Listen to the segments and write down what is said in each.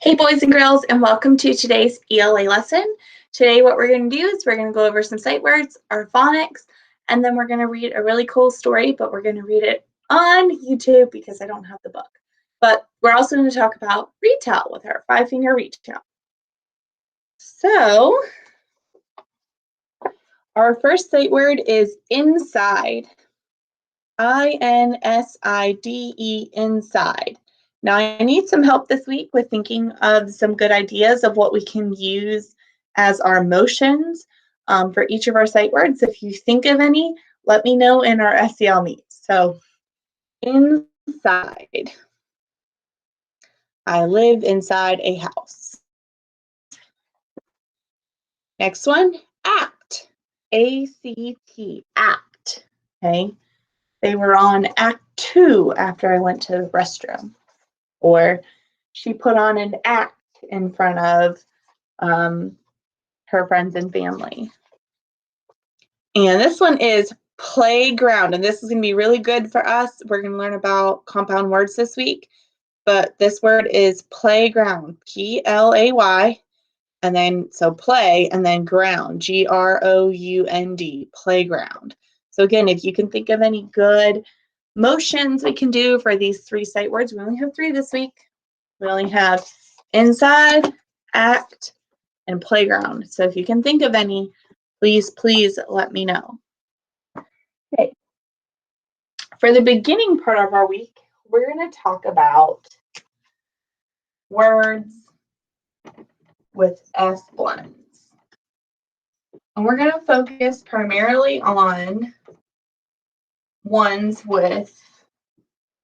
Hey boys and girls, and welcome to today's ELA lesson. Today what we're going to do is we're going to go over some sight words, our phonics, and then we're going to read a really cool story, but we're going to read it on YouTube because I don't have the book. But we're also going to talk about retell with our 5-finger retell. So our first sight word is inside. I-N-S-I-D-E, inside. Now, I need some help this week with thinking of some good ideas of what we can use as our motions for each of our sight words. If you think of any, let me know in our SEL meet. So, inside. I live inside a house. Next one, act. A-C-T, act. Okay. They were on Act 2 after I went to the restroom. Or she put on an act in front of her friends and family. And this one is playground. And this is going to be really good for us. We're going to learn about compound words this week. But this word is playground. P-L-A-Y. And then, so play, and then ground. G-R-O-U-N-D. Playground. So again, if you can think of any good motions we can do for these 3 sight words, we only have 3 this week. We only have inside, act, and playground. So if you can think of any, please let me know. Okay. For the beginning part of our week, we're going to talk about words with S blends. And we're going to focus primarily on ones with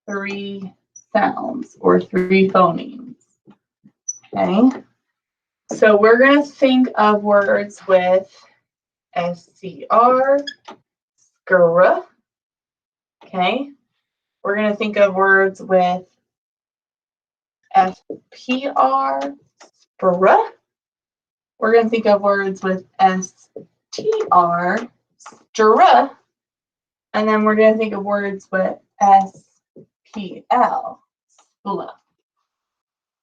3 sounds or 3 phonemes. Okay, so we're going to think of words with SCR, skr. Okay, we're going to think of words with SPR, spr. We're going to think of words with STR, str. And then we're going to think of words with SPL, spl.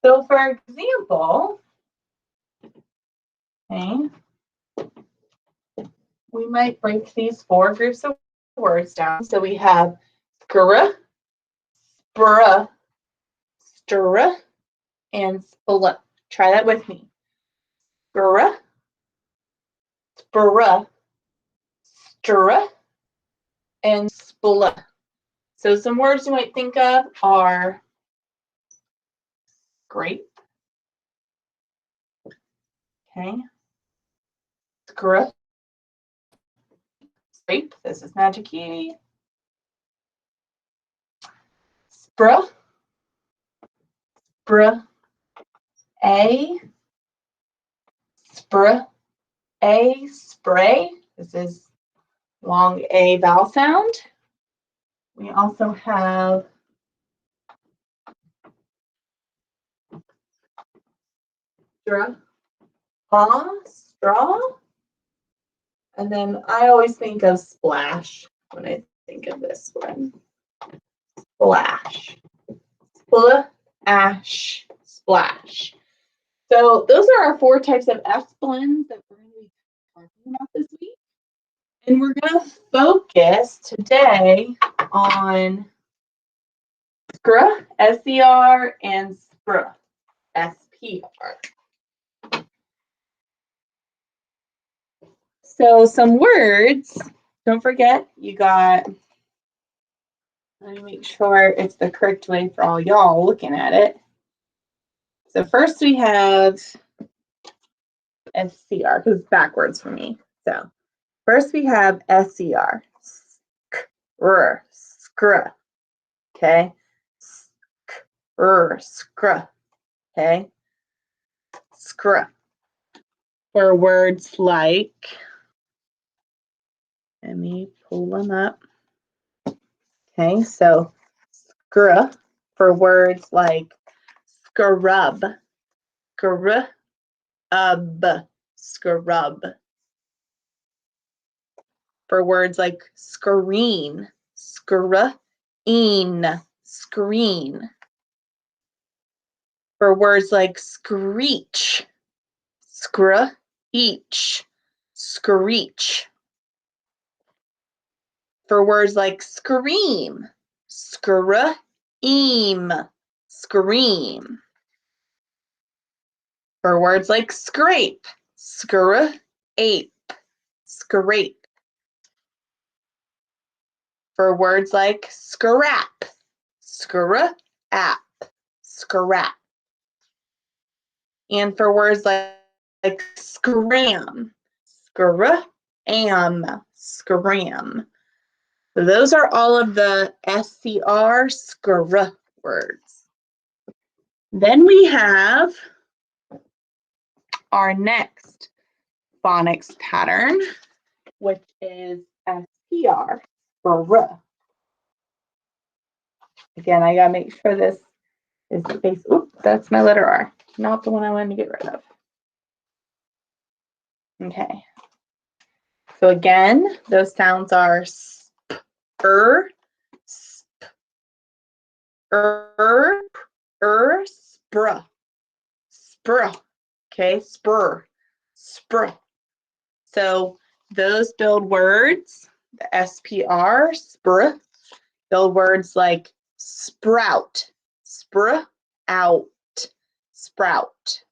So for example, okay, we might break these 4 groups of words down. So we have skr, spr, str, and spl. Try that with me. Skr, spr, str, and spl. So some words you might think of are grape. Okay. Skr. Grape. This is Magic Kitty. Spr. Spr. A. Spr. A. Spray. This is long A vowel sound. We also have straw. Straw. And then I always think of splash when I think of this one. Splash. Splash. Splash. So those are our 4 types of S blends that we're going to be talking about this week. And we're going to focus today on skr, SCR, and spr, SPR. So some words, don't forget, you got, let me make sure it's the correct way for all y'all looking at it. So first we have SCR, because it's backwards for me. So first we have SCR, skr, skr, okay, skr, skr, okay, skr. For words like, let me pull them up. Okay, so skr for words like scrub, scrub, scrub. For words like screen, screen, screen. For words like screech, screech, screech. For words like scream, scream, scream. For words like scrape, scrape, scrape. For words like scrap, scrap, scrap. And for words like scram, scram, scram. So those are all of the SCR words. Then we have our next phonics pattern, which is SPR, SPR. Again, I gotta make sure this is the face. Oops, that's my letter R, not the one I wanted to get rid of. Okay. So again, those sounds are spr, spr, spr. Okay, spr, spr. So those build words, the SPR, spr, build words like sprout, spr, out, sprout.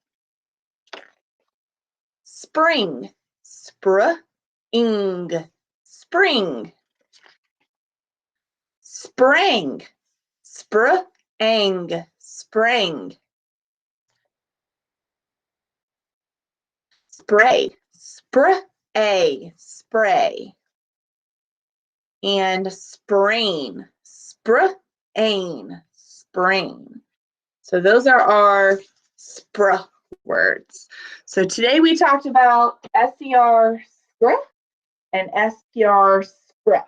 Spring, spring, spring. Sprang, sprang, sprang. Spray, spray, spray. And sprain, sprain, sprain. So those are our spr words. So today we talked about SCR, spr, and SPR, spr.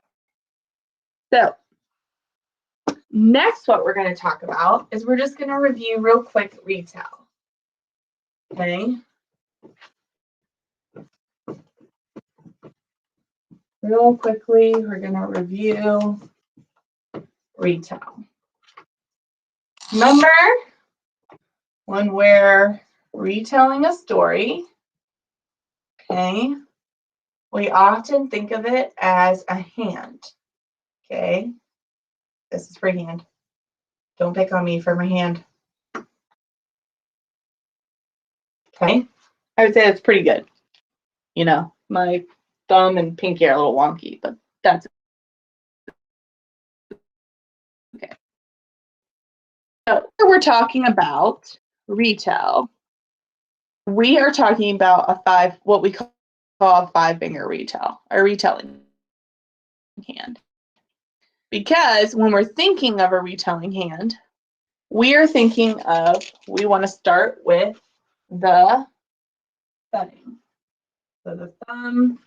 So next, what we're going to talk about is we're just going to review real quick retell. Okay. Real quickly, we're going to review retell. Remember, when we're retelling a story, okay, we often think of it as a hand. Okay. This is free hand. Don't pick on me for my hand. Okay. I would say it's pretty good. You know, my thumb and pinky are a little wonky, but that's okay. So we're talking about retell. We are talking about what we call a 5-finger retell, a retelling hand. Because when we're thinking of a retelling hand, we are thinking of, we want to start with the setting. So the thumb,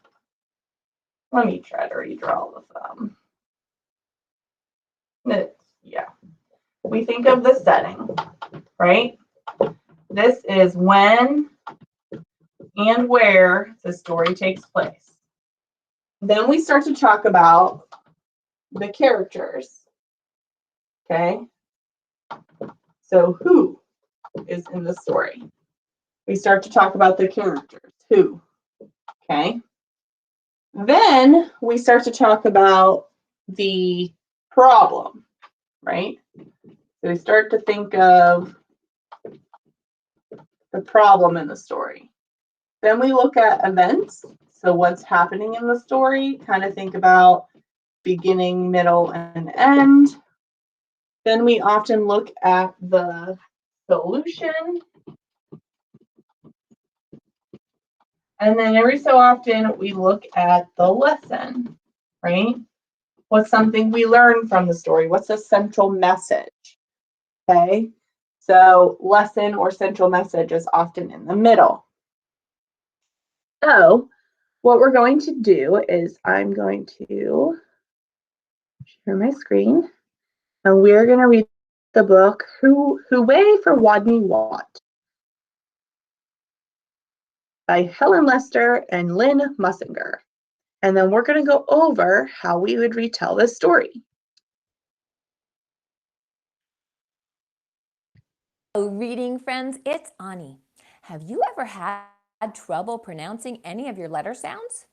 let me try to redraw the thumb. Yeah, we think of the setting, right? This is when and where the story takes place. Then we start to talk about the characters, okay? So who is in the story? We start to talk about the characters, who, okay? Then we start to talk about the problem, right? So we start to think of the problem in the story. Then we look at events. So what's happening in the story, kind of think about beginning, middle, and end. Then we often look at the solution. And then every so often we look at the lesson, right? What's something we learn from the story? What's a central message? Okay, so lesson or central message is often in the middle. So what we're going to do is I'm going to share my screen and we're going to read the book Hooray for Rodney Watt by Helen Lester and Lynn Musinger. And then we're going to go over how we would retell this story. Reading friends, it's Ani. Have you ever had trouble pronouncing any of your letter sounds?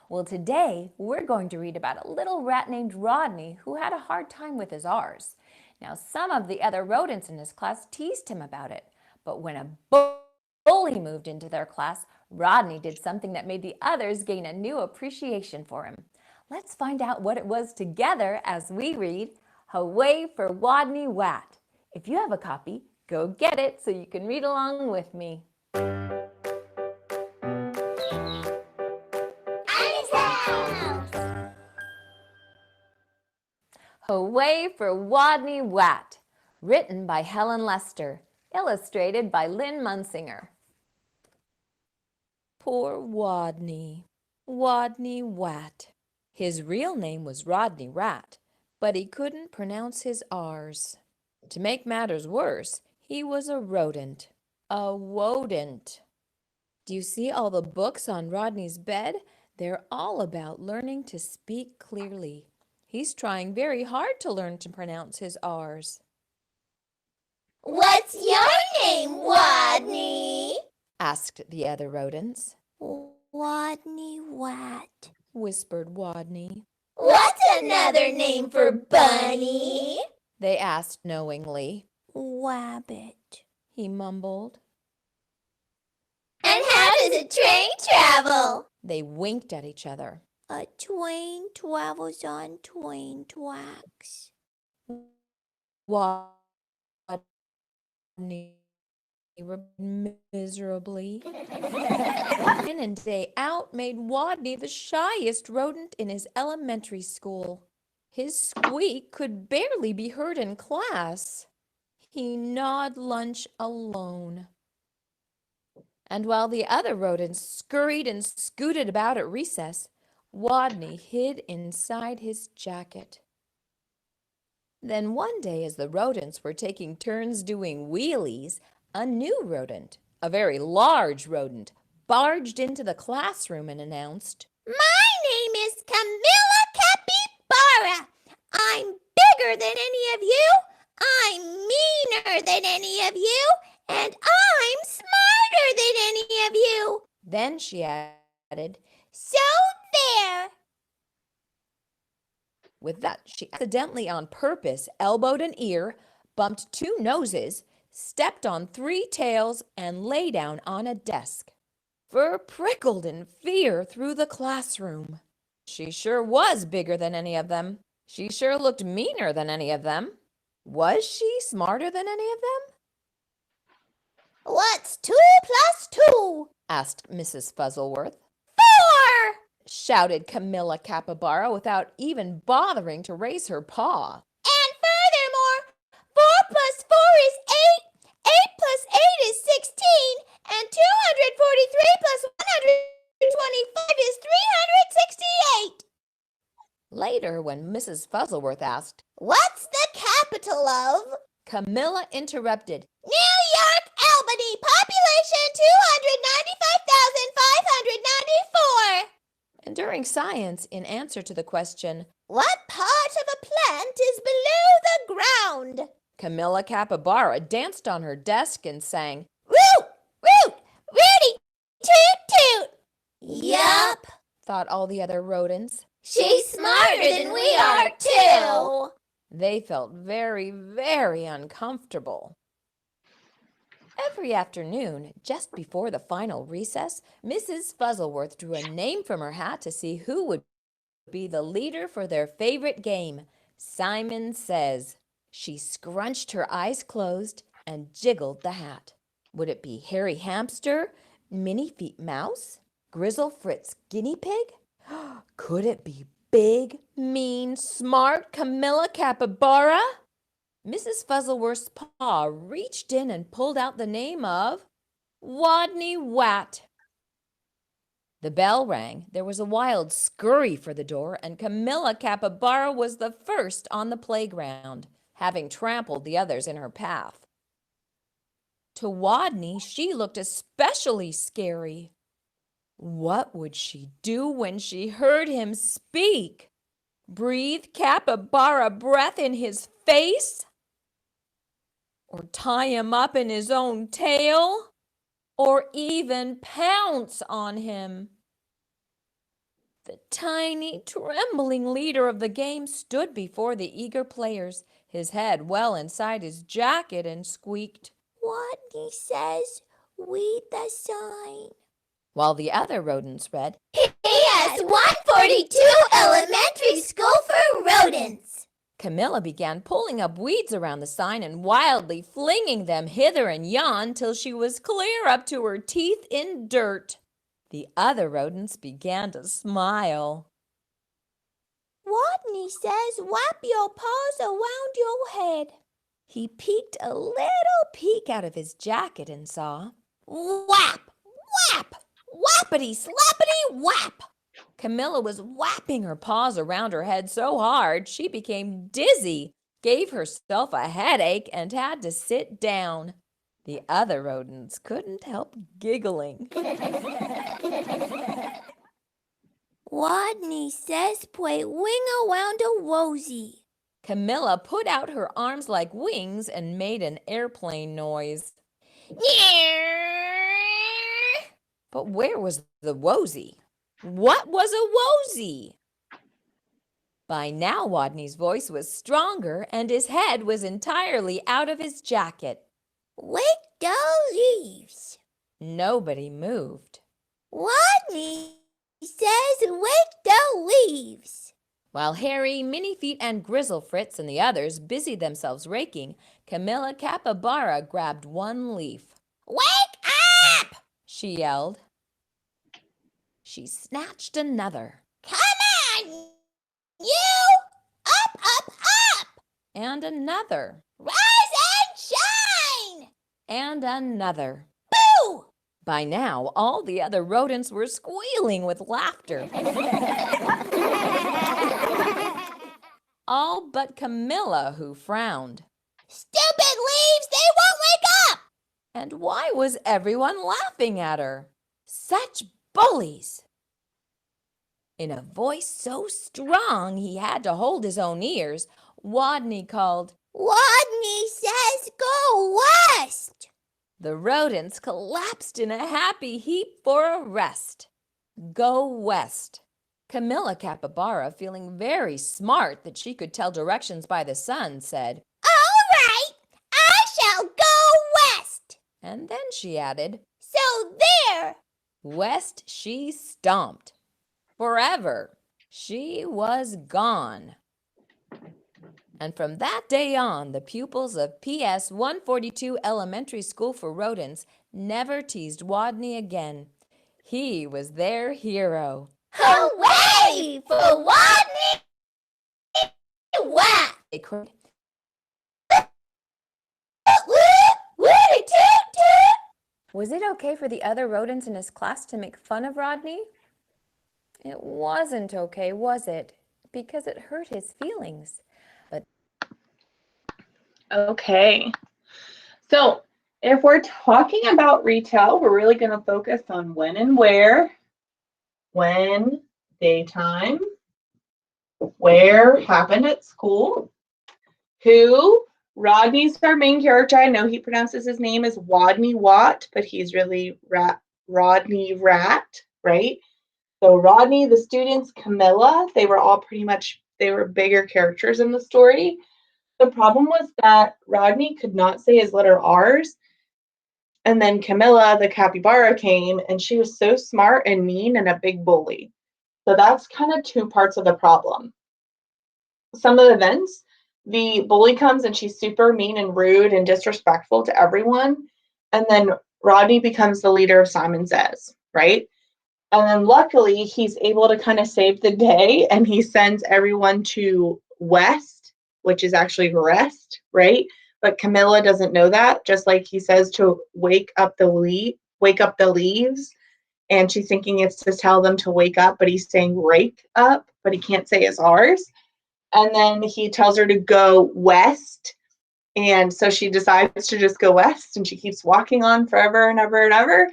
Well, today we're going to read about a little rat named Rodney who had a hard time with his R's. Now, some of the other rodents in his class teased him about it, but when a bully moved into their class, Rodney did something that made the others gain a new appreciation for him. Let's find out what it was together as we read Hooray for Rodney Wat. If you have a copy, go get it so you can read along with me. Hooray for Rodney Wat, written by Helen Lester, illustrated by Lynn Munsinger. Poor Rodney, Rodney Wat. His real name was Rodney Rat, but he couldn't pronounce his R's. To make matters worse, he was a rodent. A wodent. Do you see all the books on Rodney's bed? They're all about learning to speak clearly. He's trying very hard to learn to pronounce his R's. What's your name, Rodney? Asked the other rodents. Rodney Wat, Whispered Rodney. What's another name for bunny? They asked knowingly. Wabbit, He mumbled. And how does a train travel? They winked at each other. A train travels on train tracks. Rodney miserably. In and day out made Rodney the shyest rodent in his elementary school. His squeak could barely be heard in class. He gnawed lunch alone. And while the other rodents scurried and scooted about at recess, Rodney hid inside his jacket. Then one day, as the rodents were taking turns doing wheelies, a new rodent, a very large rodent, barged into the classroom and announced, My name is Camilla Capybara. I'm bigger than any of you. I'm meaner than any of you. And I'm smarter than any of you. Then she added, So there. With that, she accidentally on purpose elbowed an ear, bumped two noses, stepped on three tails, and lay down on a desk. Fur prickled in fear through the classroom. She sure was bigger than any of them. She sure looked meaner than any of them. Was she smarter than any of them? What's 2 plus 2? Asked Mrs. Fuzzleworth. 4! Shouted Camilla Capybara without even bothering to raise her paw. And furthermore, 4 plus 4 is 8, 8 plus 8 is 16, and 243 plus 125 is 368. Later, when Mrs. Fuzzleworth asked, What's the capital of? Camilla interrupted, New York, Albany, population 295,594. and during science, in answer to the question, What part of a plant is below the ground? Camilla Capybara danced on her desk and sang, Root, root, Rudy, toot, toot. Yup. thought all the other rodents. She's smarter than we are, too. They felt very, very uncomfortable. Every afternoon, just before the final recess, Mrs. Fuzzleworth drew a name from her hat to see who would be the leader for their favorite game, Simon Says. She scrunched her eyes closed and jiggled the hat. Would it be Hairy Hamster, Minnie Feet Mouse, Grizzle Fritz Guinea Pig? Could it be big, mean, smart Camilla Capybara? Mrs. Fuzzleworth's paw reached in and pulled out the name of Rodney Wat. The bell rang, there was a wild scurry for the door, and Camilla Capybara was the first on the playground, having trampled the others in her path. To Rodney, she looked especially scary. What would she do when she heard him speak? Breathe Capybara breath in his face? or tie him up in his own tail, or even pounce on him. The tiny, trembling leader of the game stood before the eager players, his head well inside his jacket, and squeaked, Rodney says, read the sign. while the other rodents read, PS 142 Elementary School for Rodents. Camilla began pulling up weeds around the sign and wildly flinging them hither and yon till she was clear up to her teeth in dirt. The other rodents began to smile. Rodney says, wrap your paws around your head. He peeked a little peek out of his jacket and saw, Whap! Whap! Whappity slappity whap! Camilla was whapping her paws around her head so hard she became dizzy, gave herself a headache, and had to sit down. The other rodents couldn't help giggling. Rodney says, play wing around a rosy. Camilla put out her arms like wings and made an airplane noise. But where was the wosy? What was a wosy? By now, Rodney's voice was stronger and his head was entirely out of his jacket. Wake the leaves. Nobody moved. Rodney says, wake the leaves. While Harry, Minifeet, and Grizzle Fritz and the others busied themselves raking, Camilla Capybara grabbed one leaf. Wake up! She yelled. She snatched another. Come on, you! Up, up, up! And another. Rise and shine! And another. Boo! By now, all the other rodents were squealing with laughter. All but Camilla, who frowned. Stupid leaves, they won't wake up! And why was everyone laughing at her? Such bullies! In a voice so strong he had to hold his own ears, Rodney called, Rodney says go west! The rodents collapsed in a happy heap for a rest. Go west. Camilla Capybara, feeling very smart that she could tell directions by the sun, said, All right, I shall go west. And then she added, So there. West she stomped. Forever. She was gone. And from that day on, the pupils of PS 142 Elementary School for Rodents never teased Rodney again. He was their hero. Hooray for Rodney! What? They cried. Was it okay for the other rodents in his class to make fun of Rodney? It wasn't okay, was it? Because it hurt his feelings. But Okay. So if we're talking about retail, we're really going to focus on when and where, when, daytime, where happened at school, who. Rodney's our main character. I know he pronounces his name as Rodney Watt, but he's really Rodney Rat, right? So Rodney, the students, Camilla, they were all they were bigger characters in the story. The problem was that Rodney could not say his letter R's. And then Camilla, the capybara, came, and she was so smart and mean and a big bully. So that's kind of two parts of the problem. Some of the events, the bully comes and she's super mean and rude and disrespectful to everyone. And then Rodney becomes the leader of Simon Says, right? And then luckily he's able to kind of save the day and he sends everyone to West, which is actually rest, right? But Camilla doesn't know that, just like he says to wake up the leaves. And she's thinking it's to tell them to wake up, but he's saying rake up, but he can't say his R's. And then he tells her to go west. And so she decides to just go west and she keeps walking on forever and ever and ever.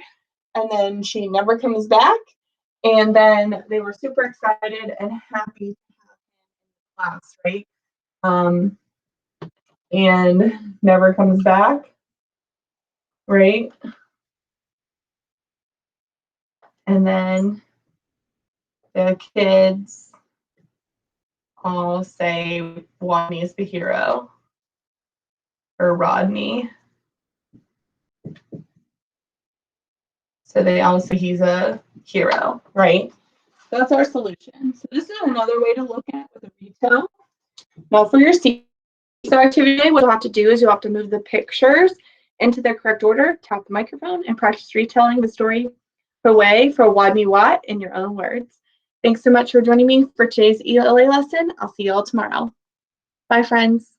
And then she never comes back. And then they were super excited and happy to have him in class, right? and never comes back, right? And then the kids all say Rodney is the hero, or Rodney. So they all say he's a hero, right? That's our solution. So this is another way to look at it with a retell. Now for your seesaw activity, what you'll have to do is you'll have to move the pictures into their correct order, tap the microphone, and practice retelling the story for Why Me What in your own words. Thanks so much for joining me for today's ELA lesson. I'll see you all tomorrow. Bye, friends.